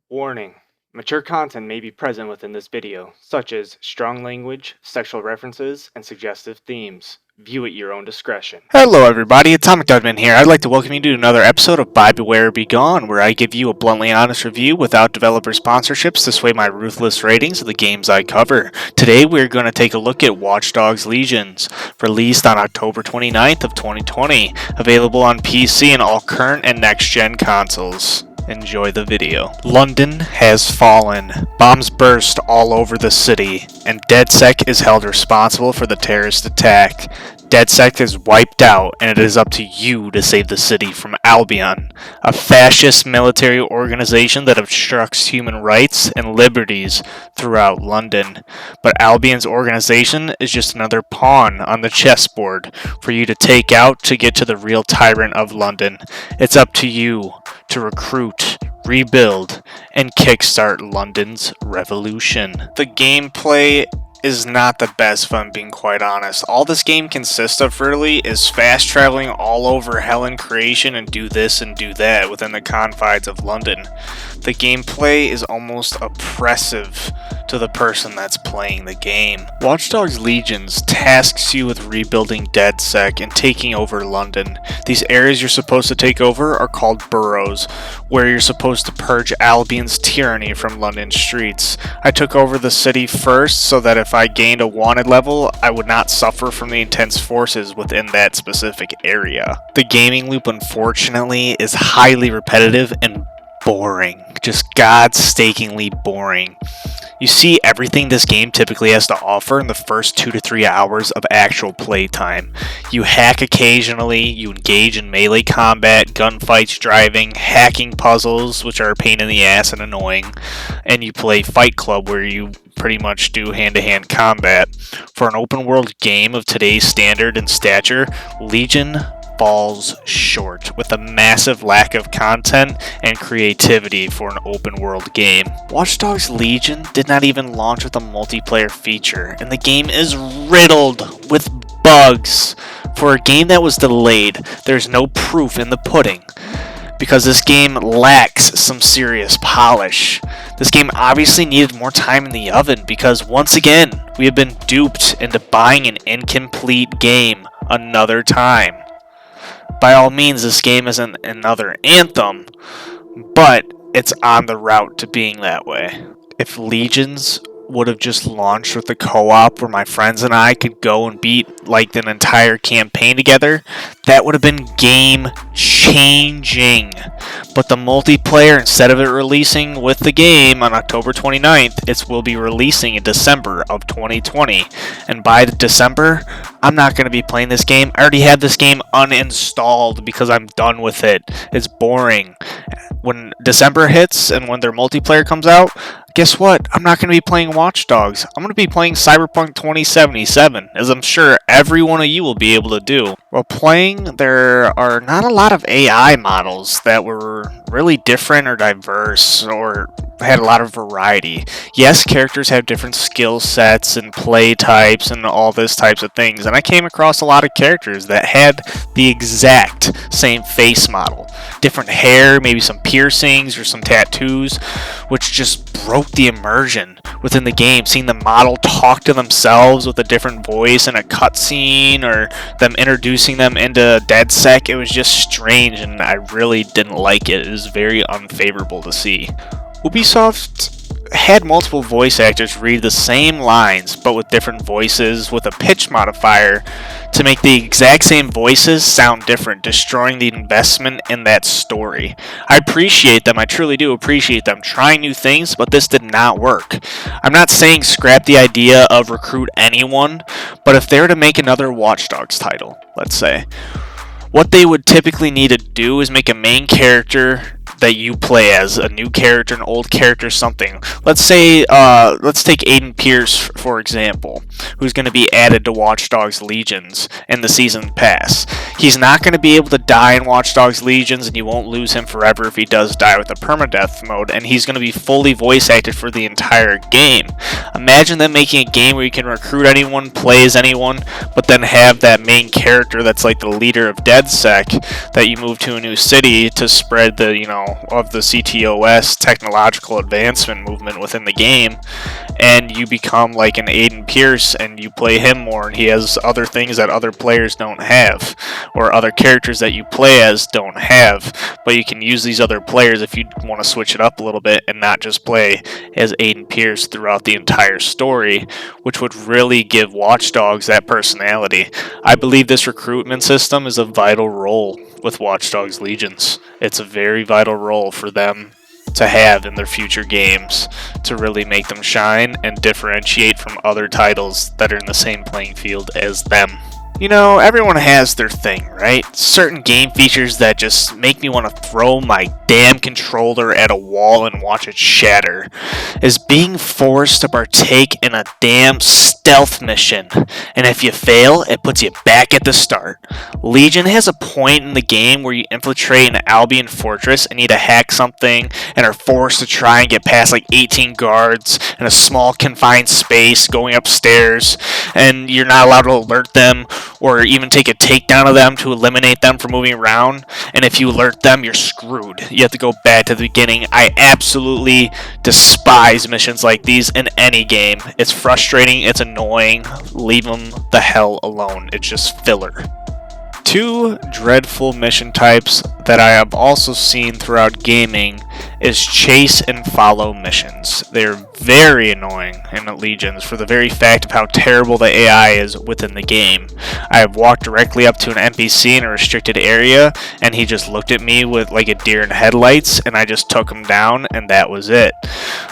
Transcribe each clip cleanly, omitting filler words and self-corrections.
Warning: mature content may be present within this video, such as strong language, sexual references, and suggestive themes. View at your own discretion. Hello everybody, AtomicDudMan here. I'd like to welcome you to another episode of Buy, Beware, Begone, where I give you a bluntly honest review without developer sponsorships to sway my ruthless ratings of the games I cover. Today we're going to take a look at Watch Dogs Legions, released on October 29th of 2020, available on PC and all current and next-gen consoles. Enjoy the video. London has fallen. Bombs burst all over the city, and DedSec is held responsible for the terrorist attack. DedSec is wiped out, and it is up to you to save the city from Albion, a fascist military organization that obstructs human rights and liberties throughout London. But Albion's organization is just another pawn on the chessboard for you to take out to get to the real tyrant of London. It's up to you to recruit, rebuild, and kickstart London's revolution. The gameplay is not the best, if I'm being quite honest. All this game consists of really is fast traveling all over hell and creation and do this and do that within the confines of London. The gameplay is almost oppressive to the person that's playing the game. Watch Dogs Legions tasks you with rebuilding DedSec and taking over London. These areas you're supposed to take over are called boroughs, where you're supposed to purge Albion's tyranny from London streets. I took over the city first so that if I gained a wanted level, I would not suffer from the intense forces within that specific area. The gaming loop, unfortunately, is highly repetitive and boring. Just godstakingly boring. You see everything this game typically has to offer in the first 2 to 3 hours of actual playtime. You hack occasionally, you engage in melee combat, gunfights, driving, hacking puzzles, which are a pain in the ass and annoying, and you play Fight Club, where you pretty much do hand-to-hand combat. For an open-world game of today's standard and stature, Legion falls short, with a massive lack of content and creativity for an open world game. Watch Dogs Legion did not even launch with a multiplayer feature, and the game is riddled with bugs. For a game that was delayed, there's no proof in the pudding, because this game lacks some serious polish. This game obviously needed more time in the oven, because once again, we have been duped into buying an incomplete game another time. By all means, this game isn't another Anthem, but it's on the route to being that way. If Legions would have just launched with a co-op where my friends and I could go and beat like an entire campaign together, that would have been game changing. But the multiplayer, instead of it releasing with the game on October 29th, it will be releasing in December of 2020. And by December, I'm not going to be playing this game. I already have this game uninstalled because I'm done with it. It's boring. When December hits and when their multiplayer comes out, guess what? I'm not going to be playing Watch Dogs. I'm going to be playing Cyberpunk 2077, as I'm sure every one of you will be able to do. While playing, there are not a lot of AI models that were really different or diverse or had a lot of variety. Yes, characters have different skill sets and play types and all this types of things, and I came across a lot of characters that had the exact same face model. Different hair, maybe some piercings or some tattoos, which just broke the immersion within the game. Seeing the model talk to themselves with a different voice in a cutscene, or them introducing them into DedSec, it was just strange, and I really didn't like it. It was very unfavorable to see. Ubisoft had multiple voice actors read the same lines, but with different voices, with a pitch modifier to make the exact same voices sound different, destroying the investment in that story. I appreciate them, I truly do appreciate them trying new things, but this did not work. I'm not saying scrap the idea of recruit anyone, but if they were to make another Watch Dogs title, let's say, what they would typically need to do is make a main character that you play as, a new character, an old character, something. Let's say, let's take Aiden Pierce for example, who's going to be added to Watch Dogs Legions in the season pass. He's not going to be able to die in Watch Dogs Legions, and you won't lose him forever if he does die with the permadeath mode, and he's going to be fully voice acted for the entire game. Imagine them making a game where you can recruit anyone, play as anyone, but then have that main character that's like the leader of DedSec that you move to a new city to spread the, of the CTOS technological advancement movement within the game, and you become like an Aiden Pierce and you play him more, and he has other things that other players don't have, or other characters that you play as don't have, but you can use these other players if you want to switch it up a little bit and not just play as Aiden Pierce throughout the entire story, which would really give Watch Dogs that personality. I believe this recruitment system is a vital role with Watch Dogs Legions. It's a very vital role for them to have in their future games to really make them shine and differentiate from other titles that are in the same playing field as them. Everyone has their thing, right? Certain game features that just make me want to throw my damn controller at a wall and watch it shatter. Is being forced to partake in a damn stealth mission, and if you fail, it puts you back at the start. Legion has a point in the game where you infiltrate an Albion fortress and need to hack something and are forced to try and get past like 18 guards in a small confined space going upstairs, and you're not allowed to alert them or even take a takedown of them to eliminate them from moving around, and if you alert them, you're screwed. You have to go back to the beginning. I absolutely despise missions like these in any game. It's frustrating, it's annoying. Leave them the hell alone. It's just filler. Two dreadful mission types that I have also seen throughout gaming is chase and follow missions. They're very annoying in Legions for the very fact of how terrible the AI is within the game. I have walked directly up to an NPC in a restricted area, and he just looked at me with like a deer in headlights, and I just took him down, and that was it.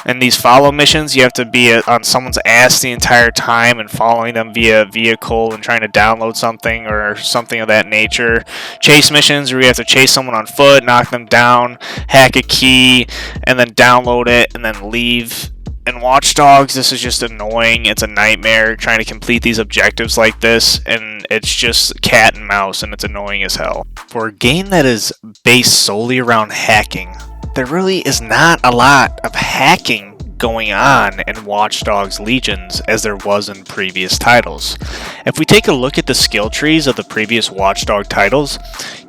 In these follow missions, you have to be on someone's ass the entire time and following them via vehicle and trying to download something or something of that nature. Chase missions where you have to chase someone on foot, knock them down, hack a key, and then download it and then leave. In Watch Dogs, this is just annoying. It's a nightmare trying to complete these objectives like this, and it's just cat and mouse, and it's annoying as hell. For a game that is based solely around hacking, there really is not a lot of hacking going on in Watch Dogs Legions as there was in previous titles. If we take a look at the skill trees of the previous Watch Dog titles,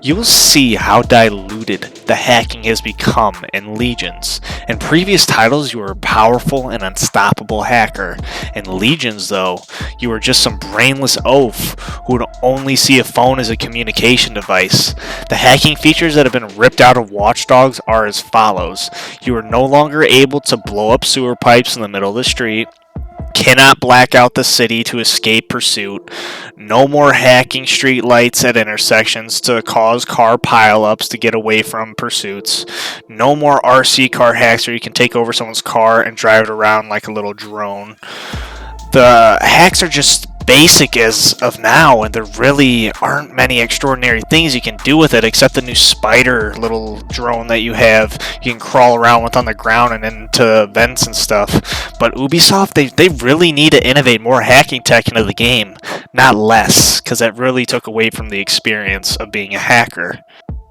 you will see how diluted the hacking has become in Legions. In previous titles, you were a powerful and unstoppable hacker. In Legions, though, you were just some brainless oaf who would only see a phone as a communication device. The hacking features that have been ripped out of Watch Dogs are as follows. You are no longer able to blow up sewer pipes in the middle of the street, cannot black out the city to escape pursuit, no more hacking street lights at intersections to cause car pileups to get away from pursuits, no more RC car hacks where you can take over someone's car and drive it around like a little drone. The hacks are just basic as of now, and there really aren't many extraordinary things you can do with it except the new spider little drone that you have you can crawl around with on the ground and into vents and stuff. But Ubisoft, they really need to innovate more hacking tech into the game, not less, because that really took away from the experience of being a hacker.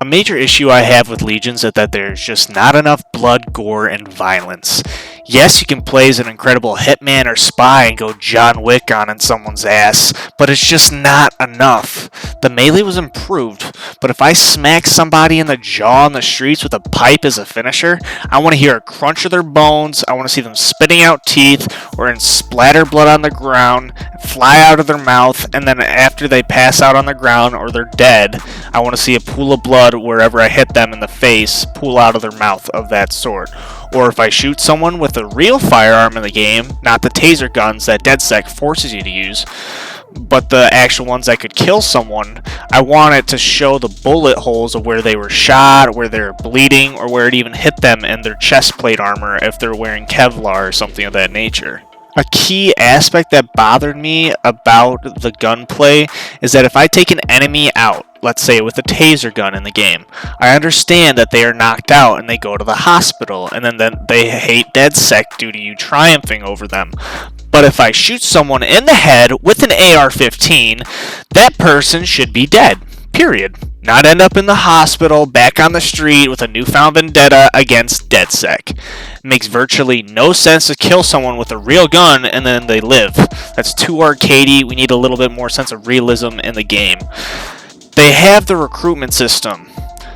A major issue I have with Legions is that there's just not enough blood, gore, and violence. Yes, you can play as an incredible hitman or spy and go John Wick on someone's ass, but it's just not enough. The melee was improved, but if I smack somebody in the jaw on the streets with a pipe as a finisher, I want to hear a crunch of their bones, I want to see them spitting out teeth, or in splatter blood on the ground, fly out of their mouth, and then after they pass out on the ground or they're dead, I want to see a pool of blood wherever I hit them in the face pool out of their mouth of that sort. Or if I shoot someone with a real firearm in the game, not the taser guns that DedSec forces you to use, but the actual ones that could kill someone, I want it to show the bullet holes of where they were shot, where they're bleeding, or where it even hit them in their chest plate armor if they're wearing Kevlar or something of that nature. A key aspect that bothered me about the gunplay is that if I take an enemy out, let's say with a taser gun in the game, I understand that they are knocked out and they go to the hospital, and then they hate DedSec due to you triumphing over them. But if I shoot someone in the head with an AR-15, that person should be dead. Period. Not end up in the hospital, back on the street with a newfound vendetta against DedSec. It makes virtually no sense to kill someone with a real gun and then they live. That's too arcadey. We need a little bit more sense of realism in the game. They have the recruitment system.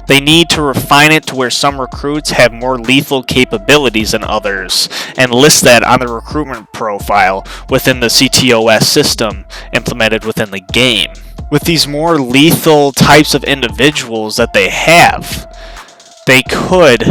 They need to refine it to where some recruits have more lethal capabilities than others, and list that on the recruitment profile within the CTOS system implemented within the game. With these more lethal types of individuals that they have, they could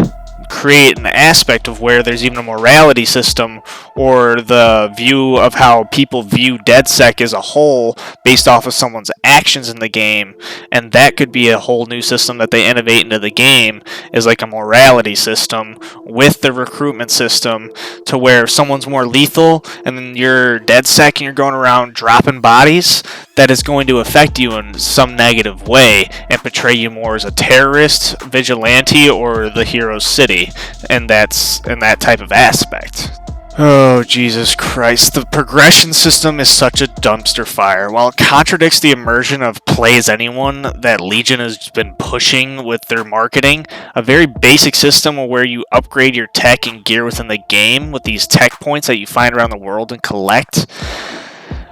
create an aspect of where there's even a morality system, or the view of how people view DedSec as a whole based off of someone's actions in the game, and that could be a whole new system that they innovate into the game, is like a morality system with the recruitment system, to where if someone's more lethal and then you're DedSec and you're going around dropping bodies, that is going to affect you in some negative way and portray you more as a terrorist, vigilante, or the hero city, and that's in that type of aspect. Oh, Jesus Christ. The progression system is such a dumpster fire. While it contradicts the immersion of play as anyone that Legion has been pushing with their marketing, a very basic system where you upgrade your tech and gear within the game with these tech points that you find around the world and collect,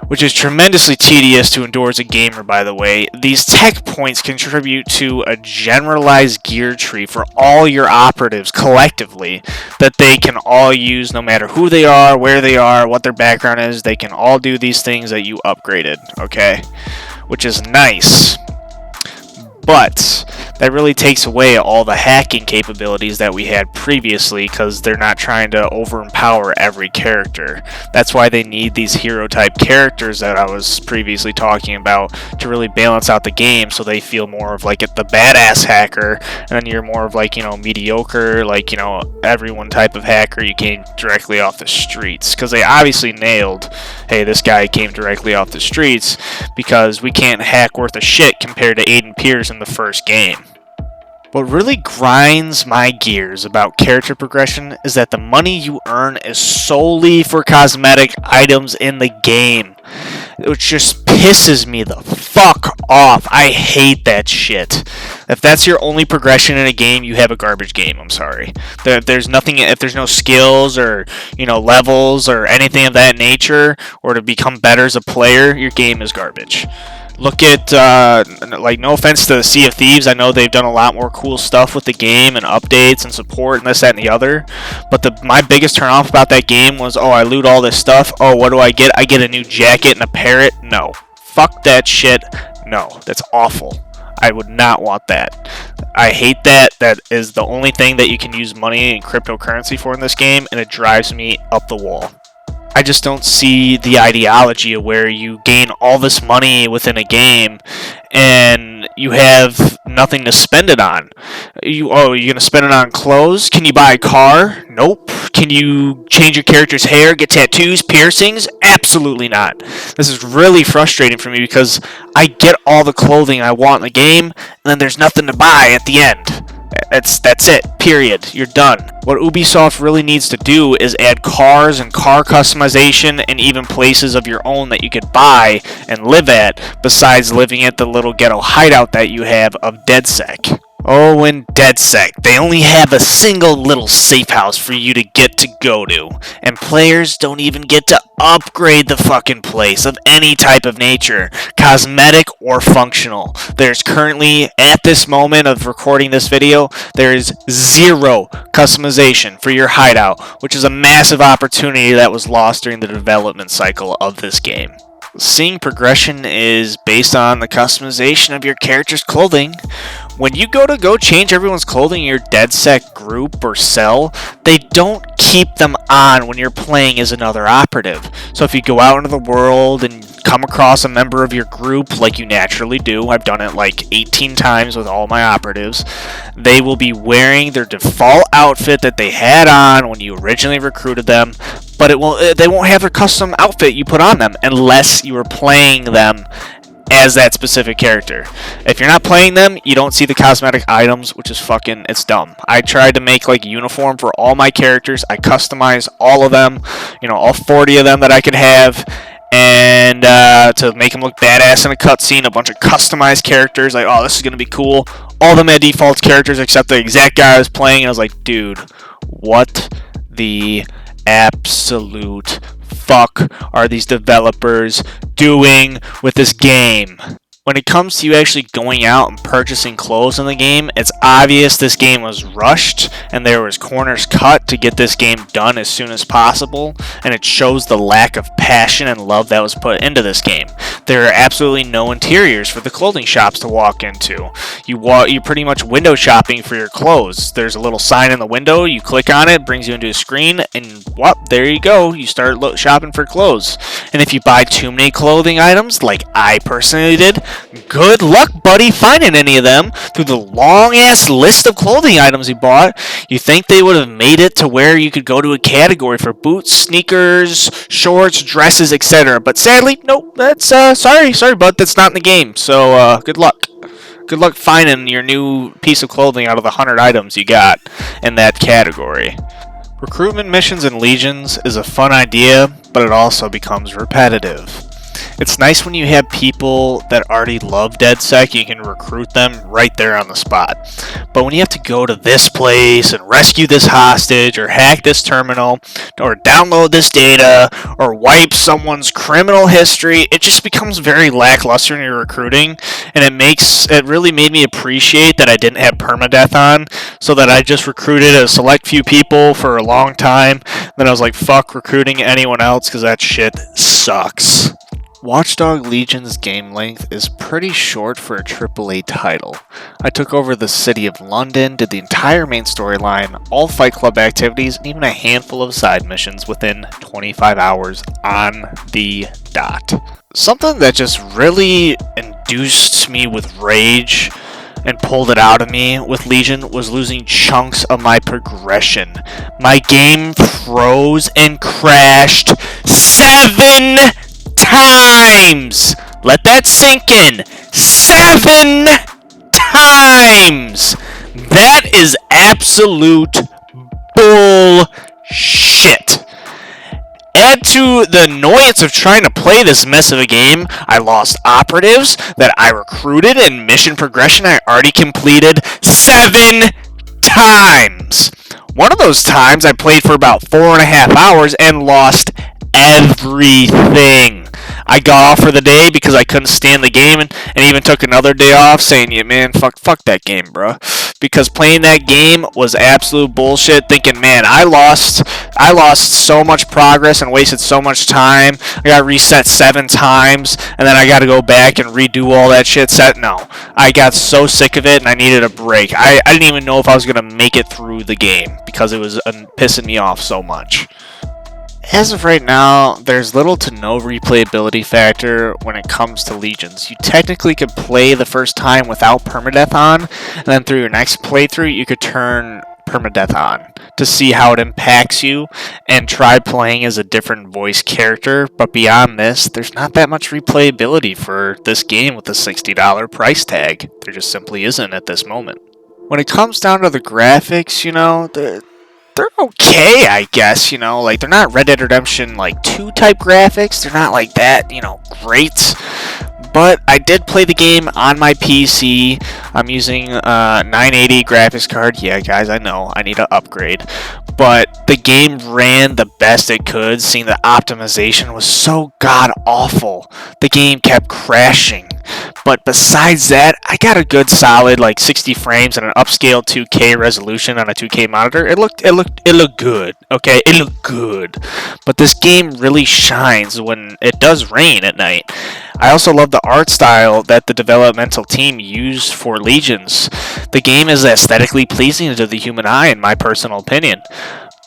which is tremendously tedious to endure as a gamer, by the way. These tech points contribute to a generalized gear tree for all your operatives collectively that they can all use no matter who they are, where they are, what their background is. They can all do these things that you upgraded, okay? Which is nice. But that really takes away all the hacking capabilities that we had previously, because they're not trying to overempower every character. That's why they need these hero type characters that I was previously talking about to really balance out the game, so they feel more of like the badass hacker, and then you're more of like, mediocre, like, everyone type of hacker you came directly off the streets. Because they obviously nailed, hey, this guy came directly off the streets, because we can't hack worth a shit compared to Aiden Pierce in the first game. What really grinds my gears about character progression is that the money you earn is solely for cosmetic items in the game, which just pisses me the fuck off. I hate that shit. If that's your only progression in a game, you have a garbage game. I'm sorry. There's nothing. If there's no skills or levels or anything of that nature, or to become better as a player, your game is garbage. Look at, no offense to Sea of Thieves, I know they've done a lot more cool stuff with the game and updates and support and this, that, and the other, but my biggest turn off about that game was, I loot all this stuff, what do I get? I get a new jacket and a parrot? No. Fuck that shit. No. That's awful. I would not want that. I hate that. That is the only thing that you can use money and cryptocurrency for in this game, and it drives me up the wall. I just don't see the ideology of where you gain all this money within a game and you have nothing to spend it on. You're going to spend it on clothes? Can you buy a car? Nope. Can you change your character's hair, get tattoos, piercings? Absolutely not. This is really frustrating for me because I get all the clothing I want in the game, and then there's nothing to buy at the end. That's it. Period. You're done. What Ubisoft really needs to do is add cars and car customization and even places of your own that you could buy and live at, besides living at the little ghetto hideout that you have of DedSec. Oh, in DedSec, they only have a single little safe house for you to get to go to, and players don't even get to upgrade the fucking place of any type of nature, cosmetic or functional. There's currently, at this moment of recording this video, there is 0 customization for your hideout, which is a massive opportunity that was lost during the development cycle of this game. Seeing progression is based on the customization of your character's clothing. When you go change everyone's clothing in your DedSec group or cell, they don't keep them on when you're playing as another operative. So if you go out into the world and come across a member of your group, like you naturally do, I've done it like 18 times with all my operatives, they will be wearing their default outfit that they had on when you originally recruited them, but they won't have their custom outfit you put on them unless you are playing them as that specific character. If you're not playing them, you don't see the cosmetic items, which is it's dumb. I tried to make like a uniform for all my characters. I customized all of them, all 40 of them that I could have, and to make them look badass in a cutscene, a bunch of customized characters, like, oh, this is gonna be cool. All of them had default characters except the exact guy I was playing, and I was like, dude, what the absolute fuck are these developers doing with this game? When it comes to you actually going out and purchasing clothes in the game, it's obvious this game was rushed and there was corners cut to get this game done as soon as possible, and it shows the lack of passion and love that was put into this game. There are absolutely no interiors for the clothing shops to walk into. You're pretty much window shopping for your clothes. There's a little sign in the window, you click on it, brings you into a screen, and there you go, you start shopping for clothes. And if you buy too many clothing items, like I personally did, good luck, buddy, finding any of them through the long-ass list of clothing items you bought. You think they would have made it to where you could go to a category for boots, sneakers, shorts, dresses, etc. But sadly, nope, that's, sorry, bud, that's not in the game. So, good luck. Good luck finding your new piece of clothing out of the 100 items you got in that category. Recruitment missions in Legions is a fun idea, but it also becomes repetitive. It's nice when you have people that already love DedSec, you can recruit them right there on the spot. But when you have to go to this place and rescue this hostage, or hack this terminal, or download this data, or wipe someone's criminal history, it just becomes very lackluster in your recruiting, and it really made me appreciate that I didn't have permadeath on, so that I just recruited a select few people for a long time. Then I was like, fuck recruiting anyone else, because that shit sucks. Watchdog Legion's game length is pretty short for a AAA title. I took over the city of London, did the entire main storyline, all Fight Club activities, and even a handful of side missions within 25 hours on the dot. Something that just really induced me with rage and pulled it out of me with Legion was losing chunks of my progression. My game froze and crashed 7 times! Let that sink in. 7 times! That is absolute bullshit. Add to the annoyance of trying to play this mess of a game, I lost operatives that I recruited and mission progression I already completed 7 times. One of those times I played for about 4.5 hours and lost everything. I got off for the day because I couldn't stand the game, and even took another day off saying, yeah, man, fuck that game, bro. Because playing that game was absolute bullshit, thinking, man, I lost so much progress and wasted so much time. I got reset 7 times, and then I got to go back and redo all that shit. No, I got so sick of it, and I needed a break. I didn't even know if I was going to make it through the game because it was pissing me off so much. As of right now, there's little to no replayability factor when it comes to Legions. You technically could play the first time without permadeath on, and then through your next playthrough, you could turn permadeath on to see how it impacts you and try playing as a different voice character. But beyond this, there's not that much replayability for this game with a $60 price tag. There just simply isn't at this moment. When it comes down to the graphics, they're okay, I guess, like, they're not Red Dead Redemption, 2 type graphics, they're not like that, great, but I did play the game on my PC. I'm using a 980 graphics card. Yeah, guys, I know, I need to upgrade, but the game ran the best it could, seeing the optimization was so god-awful. The game kept crashing. But besides that, I got a good solid 60 frames and an upscale 2K resolution on a 2K monitor. It looked good. Okay, it looked good. But this game really shines when it does rain at night. I also love the art style that the developmental team used for Legions. The game is aesthetically pleasing to the human eye, in my personal opinion.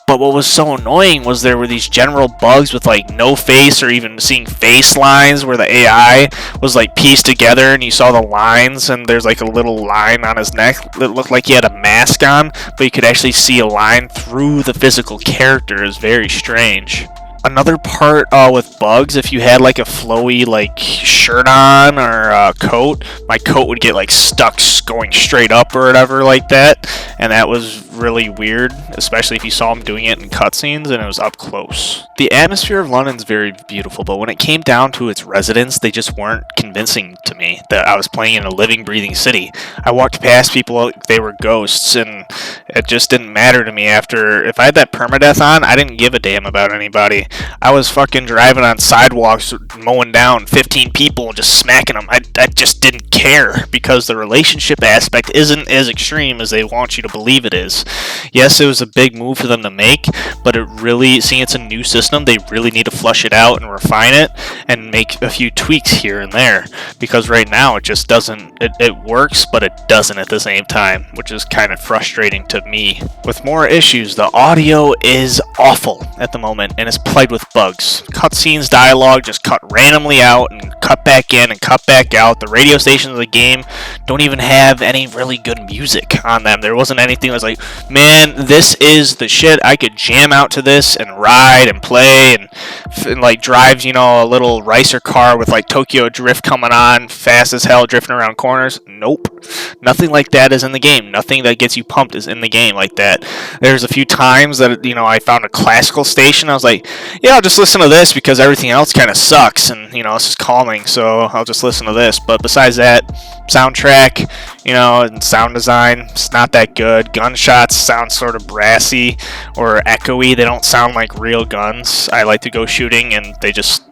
But what was so annoying was there were these general bugs with like no face or even seeing face lines where the AI was like pieced together and you saw the lines and there's like a little line on his neck that looked like he had a mask on, but you could actually see a line through the physical character. It was very strange. Another part with bugs, if you had like a flowy like shirt on or coat, my coat would get like stuck going straight up or whatever like that, and that was really weird, especially if you saw him doing it in cutscenes and it was up close. The atmosphere of London's very beautiful, but when it came down to its residents, they just weren't convincing to me that I was playing in a living, breathing city. I walked past people like they were ghosts, and it just didn't matter to me. After, if I had that permadeath on, I didn't give a damn about anybody. I was fucking driving on sidewalks, mowing down 15 people and just smacking them. I just didn't care, because the relationship aspect isn't as extreme as they want you to believe it is. Yes, it was a big move for them to make, but it really, seeing it's a new system, they really need to flush it out and refine it and make a few tweaks here and there, because right now it just doesn't, it works, but it doesn't at the same time, which is kind of frustrating to me. With more issues, the audio is awful at the moment and is plagued with bugs. Cutscenes, dialogue just cut randomly out and cut back in and cut back out. The radio stations of the game don't even have any really good music on them. There wasn't anything that was like, man, this is the shit, I could jam out to this and ride and play and like drive, you know, a little racer car with like Tokyo Drift coming on fast as hell, drifting around corners. Nope, nothing like that is in the game. Nothing that gets you pumped is in the game like that. There's a few times that, you know, I found a classical station. I was like, yeah, I'll just listen to this because everything else kind of sucks, and you know, this is calming, so I'll just listen to this. But besides that, soundtrack, you know, and sound design, it's not that good. Gunshots sound sort of brassy or echoey. They don't sound like real guns. I like to go shooting and they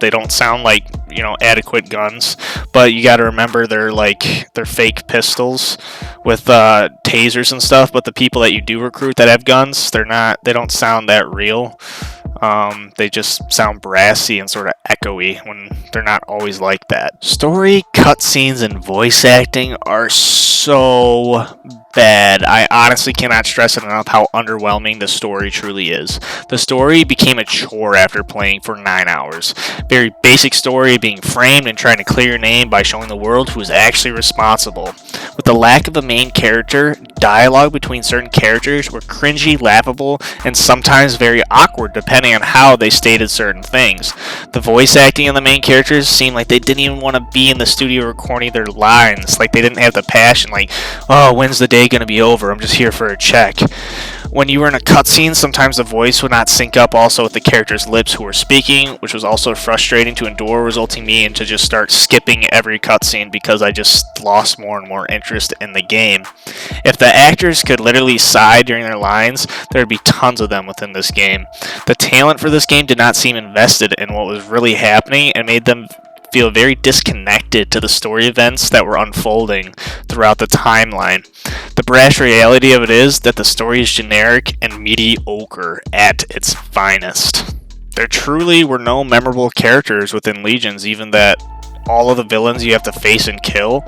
don't sound like, you know, adequate guns. But you got to remember they're fake pistols with tasers and stuff, but the people that you do recruit that have guns, they don't sound that real. They just sound brassy and sort of echoey when they're not always like that. Story, cutscenes, and voice acting are so bad. I honestly cannot stress it enough how underwhelming the story truly is. The story became a chore after playing for 9 hours. Very basic story, being framed and trying to clear your name by showing the world who is actually responsible. With the lack of a main character, dialogue between certain characters were cringy, laughable, and sometimes very awkward depending on how they stated certain things. The voice acting of the main characters seemed like they didn't even want to be in the studio recording their lines. Like they didn't have the passion, like, oh, when's the day gonna be over? I'm just here for a check. When you were in a cutscene, sometimes the voice would not sync up also with the character's lips who were speaking, which was also frustrating to endure, resulting me into just start skipping every cutscene because I just lost more and more interest in the game. If the actors could literally sigh during their lines, there would be tons of them within this game. The talent for this game did not seem invested in what was really happening and made them feel very disconnected to the story events that were unfolding throughout the timeline. The brash reality of it is that the story is generic and mediocre at its finest. There truly were no memorable characters within Legions, even that all of the villains you have to face and kill.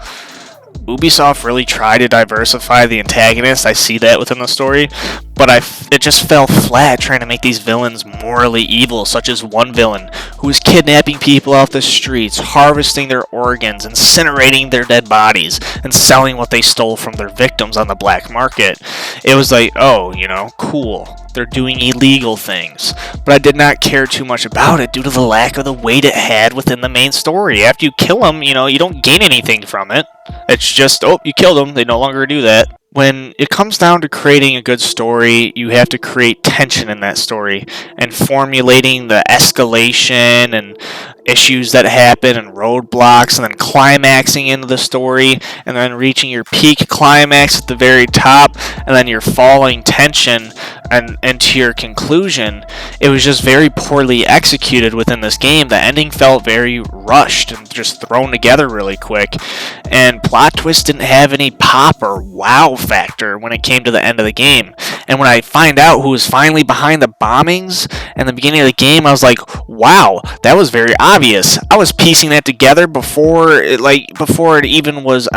Ubisoft really tried to diversify the antagonist. I see that within the story, but it just fell flat trying to make these villains morally evil, such as one villain who was kidnapping people off the streets, harvesting their organs, incinerating their dead bodies, and selling what they stole from their victims on the black market. It was like, oh, you know, cool. They're doing illegal things. But I did not care too much about it due to the lack of the weight it had within the main story. After you kill them, you know, you don't gain anything from it. It's just, oh, you killed them. They no longer do that. When it comes down to creating a good story, you have to create tension in that story and formulating the escalation and issues that happen and roadblocks, and then climaxing into the story and then reaching your peak climax at the very top, and then your falling tension and into your conclusion. It was just very poorly executed within this game. The ending felt very rushed and just thrown together really quick, and plot twists didn't have any pop or wow factor when it came to the end of the game. And when I find out who was finally behind the bombings in the beginning of the game, I was like, wow, that was very obvious. I was piecing that together before it even was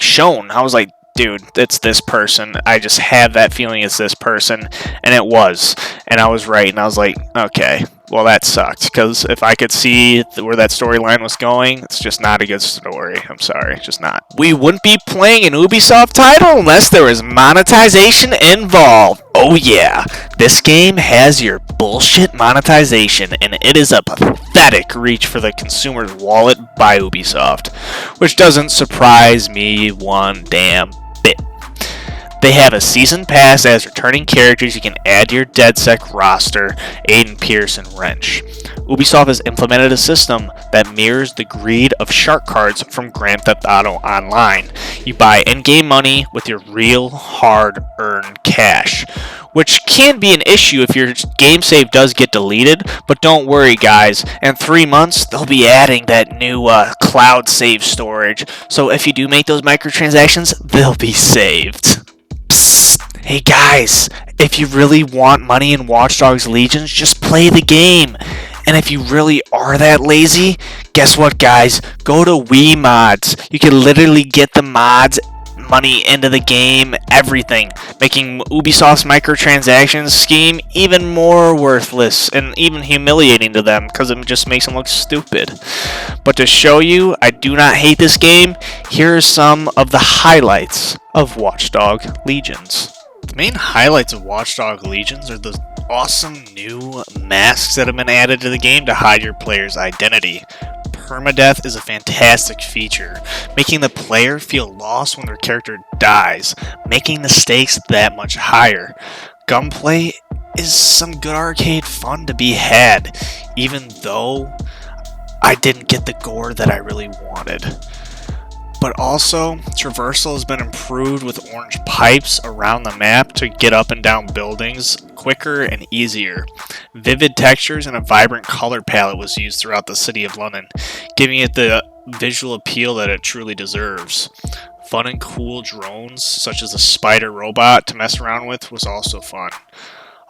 shown. I was like, dude, it's this person. I just have that feeling it's this person. And it was. And I was right. And I was like, okay, well, that sucked. Because if I could see where that storyline was going, it's just not a good story. I'm sorry, just not. We wouldn't be playing an Ubisoft title unless there was monetization involved. Oh yeah, this game has your bullshit monetization, and it is a pathetic reach for the consumer's wallet by Ubisoft, which doesn't surprise me one damn bit. They have a season pass as returning characters you can add to your DedSec roster, Aiden, Pierce, and Wrench. Ubisoft has implemented a system that mirrors the greed of shark cards from Grand Theft Auto Online. You buy in-game money with your real, hard-earned cash, which can be an issue if your game save does get deleted, but don't worry guys, in 3 months they'll be adding that new cloud save storage, so if you do make those microtransactions, they'll be saved. Psst. Hey guys, if you really want money in Watch Dogs Legions, just play the game. And if you really are that lazy, guess what guys? Go to Wii Mods. You can literally get the mods, money into the game, everything, making Ubisoft's microtransactions scheme even more worthless and even humiliating to them because it just makes them look stupid. But to show you I do not hate this game, here are some of the highlights of Watch Dogs Legions. The main highlights of Watch Dogs Legions are the awesome new masks that have been added to the game to hide your player's identity. Permadeath is a fantastic feature, making the player feel lost when their character dies, making the stakes that much higher. Gunplay is some good arcade fun to be had, even though I didn't get the gore that I really wanted. But also, traversal has been improved with orange pipes around the map to get up and down buildings quicker and easier. Vivid textures and a vibrant color palette was used throughout the city of London, giving it the visual appeal that it truly deserves. Fun and cool drones, such as a spider robot to mess around with, was also fun.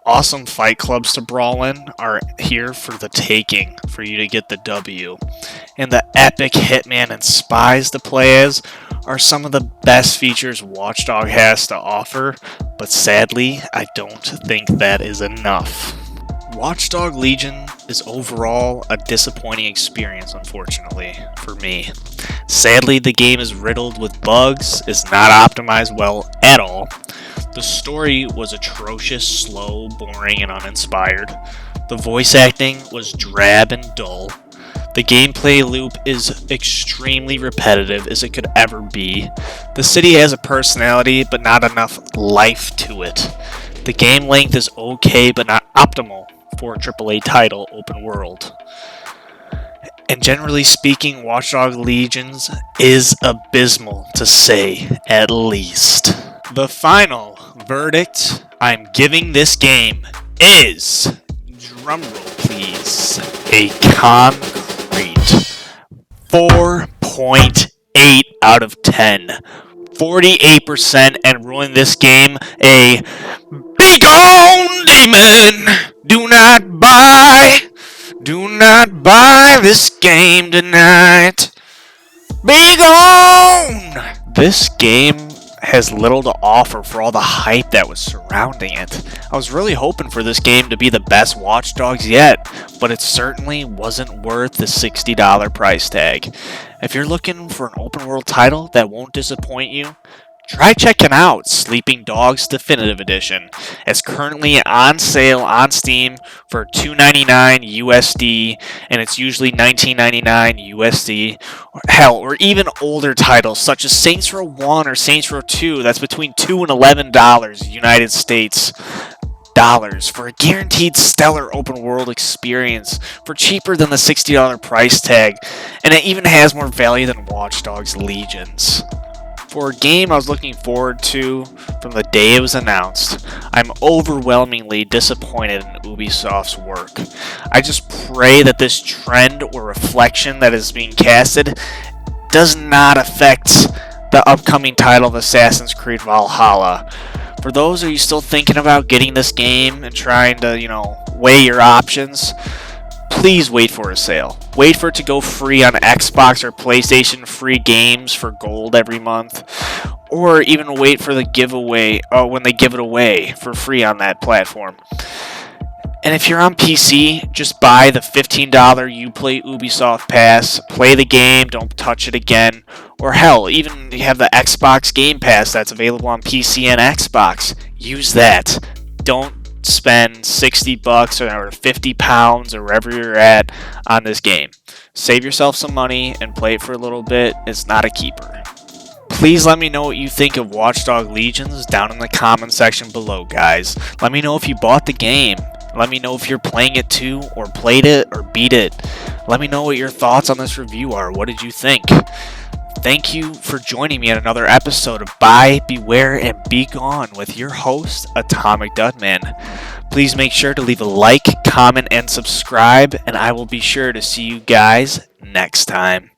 Awesome fight clubs to brawl in are here for the taking, for you to get the W. And the epic hitman and spies to play as are some of the best features Watch Dogs has to offer, but sadly, I don't think that is enough. Watch Dogs Legion is overall a disappointing experience, unfortunately, for me. Sadly, the game is riddled with bugs, is not optimized well at all. The story was atrocious, slow, boring, and uninspired. The voice acting was drab and dull. The gameplay loop is extremely repetitive as it could ever be. The city has a personality, but not enough life to it. The game length is okay, but not optimal for a AAA title open world. And generally speaking, Watch Dogs Legions is abysmal, to say at least. The final verdict I'm giving this game is, drumroll please, a concrete 4.8 out of 10. 48% and ruling this game a Begone, demon! Do not buy this game tonight. Begone! This game has little to offer for all the hype that was surrounding it. I was really hoping for this game to be the best Watch Dogs yet, but it certainly wasn't worth the $60 price tag. If you're looking for an open world title that won't disappoint you, try checking out Sleeping Dogs Definitive Edition. It's currently on sale on Steam for $2.99 USD, and it's usually $19.99 USD. Or even older titles such as Saints Row 1 or Saints Row 2, that's between $2 and $11 United States dollars for a guaranteed stellar open world experience for cheaper than the $60 price tag, and it even has more value than Watch Dogs Legions. For a game I was looking forward to from the day it was announced, I'm overwhelmingly disappointed in Ubisoft's work. I just pray that this trend or reflection that is being casted does not affect the upcoming title of Assassin's Creed Valhalla. For those of you still thinking about getting this game and trying to, weigh your options, please wait for a sale. Wait for it to go free on Xbox or PlayStation, free games for gold every month. or even wait for the giveaway when they give it away for free on that platform. And if you're on PC, just buy the $15 Uplay Ubisoft Pass, play the game, don't touch it again, or hell, even you have the Xbox Game Pass that's available on PC and Xbox. Use that. Don't spend $60 or £50 or wherever you're at on this game. Save yourself some money and play it for a little bit. It's not a keeper. Please let me know what you think of Watch Dogs Legions down in the comment section below, guys. Let me know if you bought the game. Let me know if you're playing it too, or played it, or beat it. Let me know what your thoughts on this review are. What did you think? Thank you for joining me in another episode of Buy, Beware, and Begone with your host, AtomicDudMan. Please make sure to leave a like, comment, and subscribe, and I will be sure to see you guys next time.